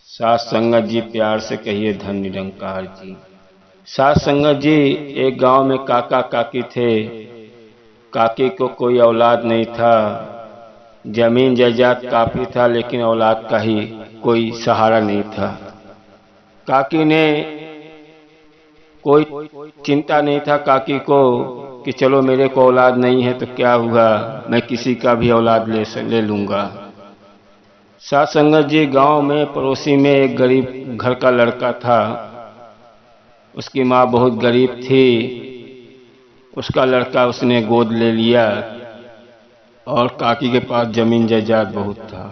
साथ संगत जी प्यार से कहिए धन निरंकार जी। साथ संगत जी, एक गांव में काका काकी थे। काकी को कोई औलाद नहीं था। जमीन जायदाद काफी था लेकिन औलाद का ही कोई सहारा नहीं था। काकी ने कोई चिंता नहीं था काकी को कि चलो मेरे को औलाद नहीं है तो क्या हुआ, मैं किसी का भी औलाद ले लूंगा। साथ संगत जी, गांव में पड़ोसी में एक गरीब घर का लड़का था। उसकी माँ बहुत गरीब थी। उसका लड़का उसने गोद ले लिया और काकी के पास जमीन जायदाद बहुत था।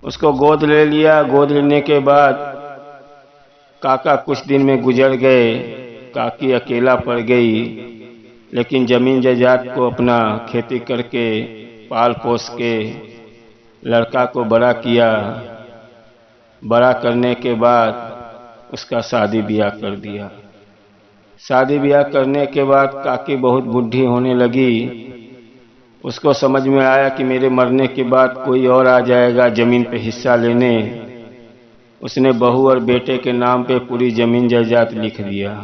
उसको गोद ले लिया। गोद लेने के बाद काका कुछ दिन में गुजर गए। काकी अकेला पड़ गई, लेकिन जमीन जायदाद को अपना खेती करके पाल पोस के लड़का को बड़ा किया। बड़ा करने के बाद उसका शादी ब्याह कर दिया। शादी ब्याह करने के बाद काकी बहुत बुढ़ी होने लगी। उसको समझ में आया कि मेरे मरने के बाद कोई और आ जाएगा जमीन पे हिस्सा लेने। उसने बहू और बेटे के नाम पे पूरी जमीन जायदाद लिख दिया।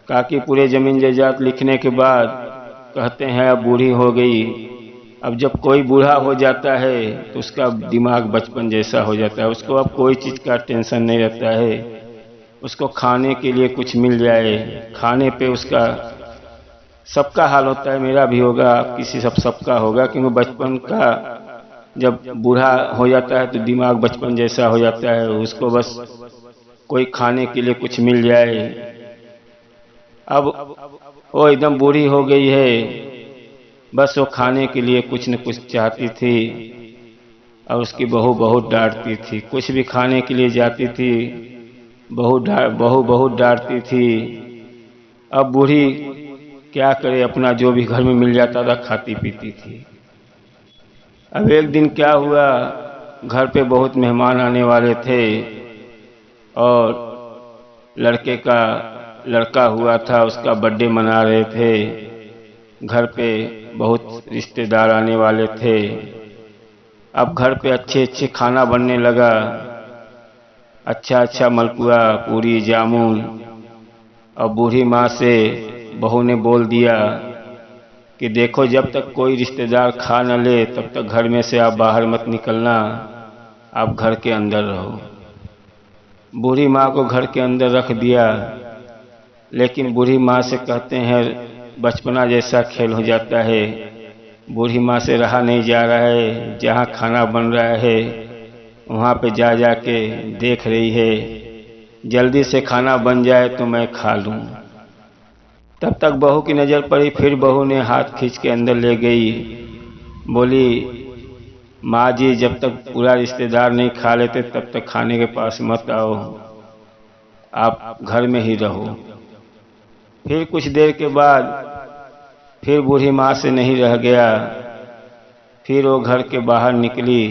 काकी पूरे जमीन जायदाद लिखने के बाद कहते हैं अब बूढ़ी हो गई। अब जब कोई बूढ़ा हो जाता है तो उसका दिमाग बचपन जैसा हो जाता है। उसको अब कोई चीज़ का टेंशन नहीं रहता है। उसको खाने के लिए कुछ मिल जाए, खाने पे उसका सबका हाल होता है। मेरा भी होगा, किसी सबका होगा, क्योंकि बचपन का जब बूढ़ा हो जाता है तो दिमाग बचपन जैसा हो जाता है। उसको बस कोई खाने के लिए कुछ मिल जाए। अब वो एकदम बूढ़ी हो गई है, बस वो खाने के लिए कुछ न कुछ चाहती थी और उसकी बहू बहुत डांटती थी। कुछ भी खाने के लिए जाती थी, बहू बहुत डांटती थी। अब बूढ़ी क्या करे, अपना जो भी घर में मिल जाता था खाती पीती थी। अब एक दिन क्या हुआ, घर पे बहुत मेहमान आने वाले थे और लड़के का लड़का हुआ था, उसका बर्थडे मना रहे थे। घर पे बहुत रिश्तेदार आने वाले थे। अब घर पे अच्छे अच्छे खाना बनने लगा। अच्छा अच्छा मलपुआ, पूरी, जामुन। और बूढ़ी माँ से बहू ने बोल दिया कि देखो जब तक कोई रिश्तेदार खा न ले तब तक घर में से आप बाहर मत निकलना, आप घर के अंदर रहो। बूढ़ी माँ को घर के अंदर रख दिया, लेकिन बूढ़ी माँ से कहते हैं बचपना जैसा खेल हो जाता है। बूढ़ी माँ से रहा नहीं जा रहा है। जहाँ खाना बन रहा है वहाँ पे जा जा के देख रही है, जल्दी से खाना बन जाए तो मैं खा लूँ। तब तक बहू की नज़र पड़ी, फिर बहू ने हाथ खींच के अंदर ले गई। बोली माँ जी, जब तक पूरा रिश्तेदार नहीं खा लेते तब तक खाने के पास मत आओ, आप घर में ही रहो। फिर कुछ देर के बाद फिर बूढ़ी माँ से नहीं रह गया। फिर वो घर के बाहर निकली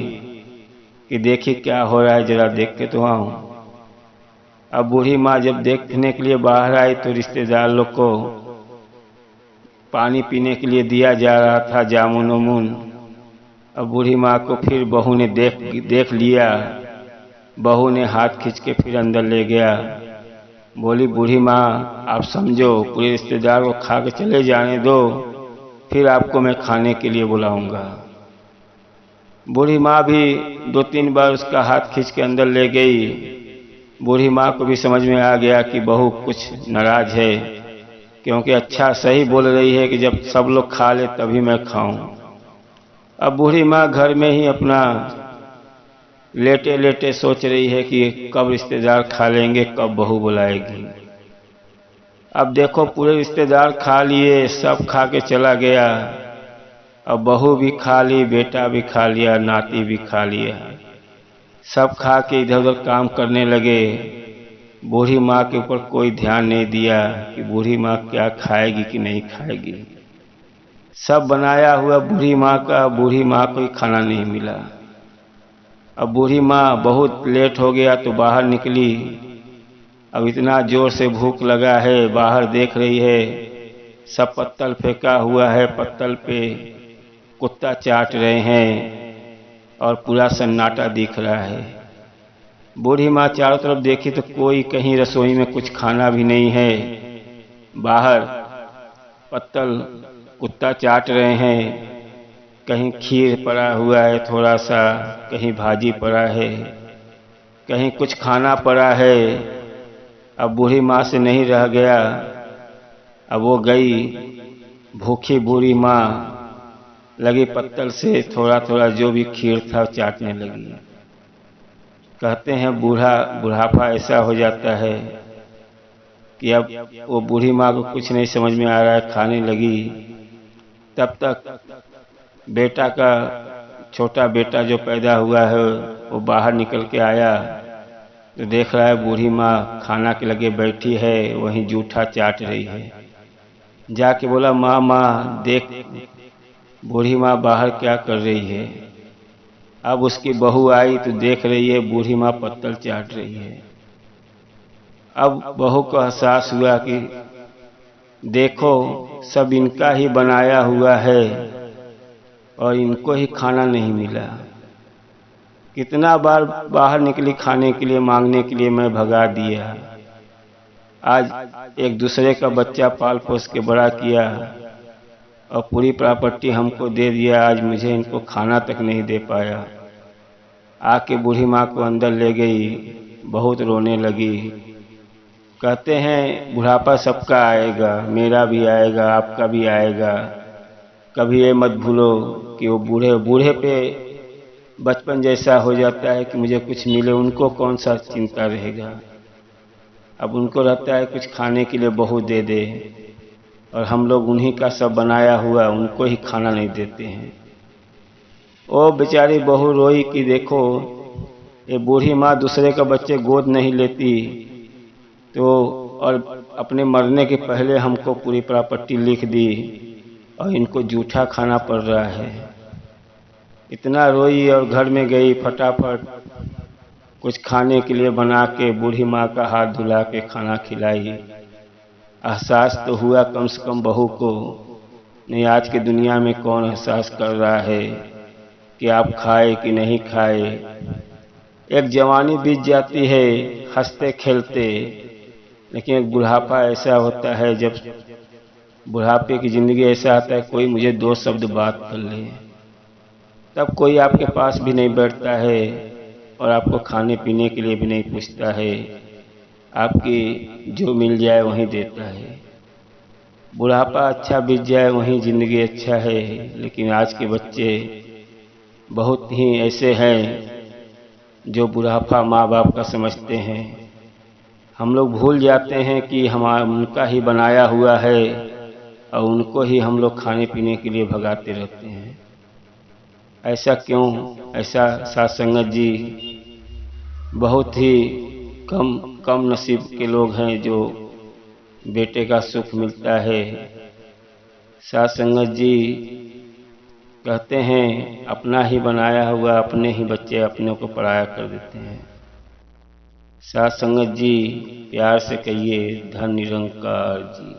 कि देखी क्या हो रहा है, जरा देख के तो आऊं। अब बूढ़ी माँ जब देखने के लिए बाहर आई तो रिश्तेदार लोग को पानी पीने के लिए दिया जा रहा था, जामुन वामुन। अब बूढ़ी माँ को फिर बहू ने देख लिया। बहू ने हाथ खींच के फिर अंदर ले गया। बोली बूढ़ी माँ आप समझो, पूरे रिश्तेदार को खा के चले जाने दो, फिर आपको मैं खाने के लिए बुलाऊंगा। बूढ़ी माँ भी 2-3 बार उसका हाथ खींच के अंदर ले गई। बूढ़ी माँ को भी समझ में आ गया कि बहू कुछ नाराज है, क्योंकि अच्छा सही बोल रही है कि जब सब लोग खा ले तभी मैं खाऊं। अब बूढ़ी माँ घर में ही अपना लेटे लेटे सोच रही है कि कब रिश्तेदार खा लेंगे, कब बहू बुलाएगी। अब देखो पूरे रिश्तेदार खा लिए, सब खा के चला गया। अब बहू भी खा ली, बेटा भी खा लिया, नाती भी खा लिया। सब खा के इधर उधर काम करने लगे। बूढ़ी माँ के ऊपर कोई ध्यान नहीं दिया कि बूढ़ी माँ क्या खाएगी कि नहीं खाएगी। सब बनाया हुआ बूढ़ी माँ का, बूढ़ी माँ को ही खाना नहीं मिला। अब बूढ़ी माँ बहुत लेट हो गया तो बाहर निकली। अब इतना जोर से भूख लगा है, बाहर देख रही है सब पत्तल फेंका हुआ है, पत्तल पे कुत्ता चाट रहे हैं और पूरा सन्नाटा दिख रहा है। बूढ़ी माँ चारों तरफ देखी तो कोई कहीं रसोई में कुछ खाना भी नहीं है। बाहर पत्तल कुत्ता चाट रहे हैं, कहीं खीर पड़ा हुआ है थोड़ा सा, कहीं भाजी पड़ा है, कहीं कुछ खाना पड़ा है। अब बूढ़ी माँ से नहीं रह गया। अब वो गई, भूखी बूढ़ी माँ लगी पत्तल से थोड़ा थोड़ा जो भी खीर था चाटने लगी। कहते हैं बुढ़ापा ऐसा हो जाता है कि अब वो बूढ़ी माँ को कुछ नहीं समझ में आ रहा है, खाने लगी। तब तक बेटा का छोटा बेटा जो पैदा हुआ है वो बाहर निकल के आया तो देख रहा है बूढ़ी माँ खाना के लगे बैठी है, वहीं जूठा चाट रही है। जाके बोला, माँ माँ देख बूढ़ी माँ बाहर क्या कर रही है। अब उसकी बहू आई तो देख रही है बूढ़ी माँ पत्तल चाट रही है। अब बहू को एहसास हुआ कि देखो सब इनका ही बनाया हुआ है और इनको ही खाना नहीं मिला। कितना बार बाहर निकली खाने के लिए, मांगने के लिए, मैं भगा दिया। आज एक दूसरे का बच्चा पाल पोस के बड़ा किया और पूरी प्रॉपर्टी हमको दे दिया, आज मुझे इनको खाना तक नहीं दे पाया। आके बूढ़ी माँ को अंदर ले गई, बहुत रोने लगी। कहते हैं बुढ़ापा सबका आएगा, मेरा भी आएगा, आपका भी आएगा। कभी ये मत भूलो कि वो बूढ़े पे बचपन जैसा हो जाता है कि मुझे कुछ मिले, उनको कौन सा चिंता रहेगा। अब उनको रहता है कुछ खाने के लिए बहू दे दे, और हम लोग उन्हीं का सब बनाया हुआ उनको ही खाना नहीं देते हैं। ओ बेचारी बहू रोई कि देखो ये बूढ़ी माँ दूसरे का बच्चे गोद नहीं लेती तो, और अपने मरने के पहले हमको पूरी प्रॉपर्टी लिख दी और इनको जूठा खाना पड़ रहा है। इतना रोई और घर में गई, फटाफट कुछ खाने के लिए बना के बूढ़ी माँ का हाथ धुला के खाना खिलाई। एहसास तो हुआ कम से कम बहू को, नहीं आज की दुनिया में कौन एहसास कर रहा है कि आप खाए कि नहीं खाए। एक जवानी बीत जाती है हंसते खेलते, लेकिन एक बुढ़ापा ऐसा होता है, जब बुढ़ापे की जिंदगी ऐसा आता है कोई मुझे दो शब्द बात कर ले, तब कोई आपके पास भी नहीं बैठता है और आपको खाने पीने के लिए भी नहीं पूछता है, आपकी जो मिल जाए वहीं देता है। बुढ़ापा अच्छा बीत जाए वहीं जिंदगी अच्छा है, लेकिन आज के बच्चे बहुत ही ऐसे हैं जो बुढ़ापा माँ बाप का समझते हैं। हम लोग भूल जाते हैं कि उनका ही बनाया हुआ है और उनको ही हम लोग खाने पीने के लिए भगाते रहते हैं। ऐसा क्यों? ऐसा साथ संगत जी बहुत ही कम नसीब के लोग हैं जो बेटे का सुख मिलता है। साथ संगत जी कहते हैं अपना ही बनाया हुआ अपने ही बच्चे अपने को पराया कर देते हैं। साथ संगत जी प्यार से कहिए धन निरंकार जी।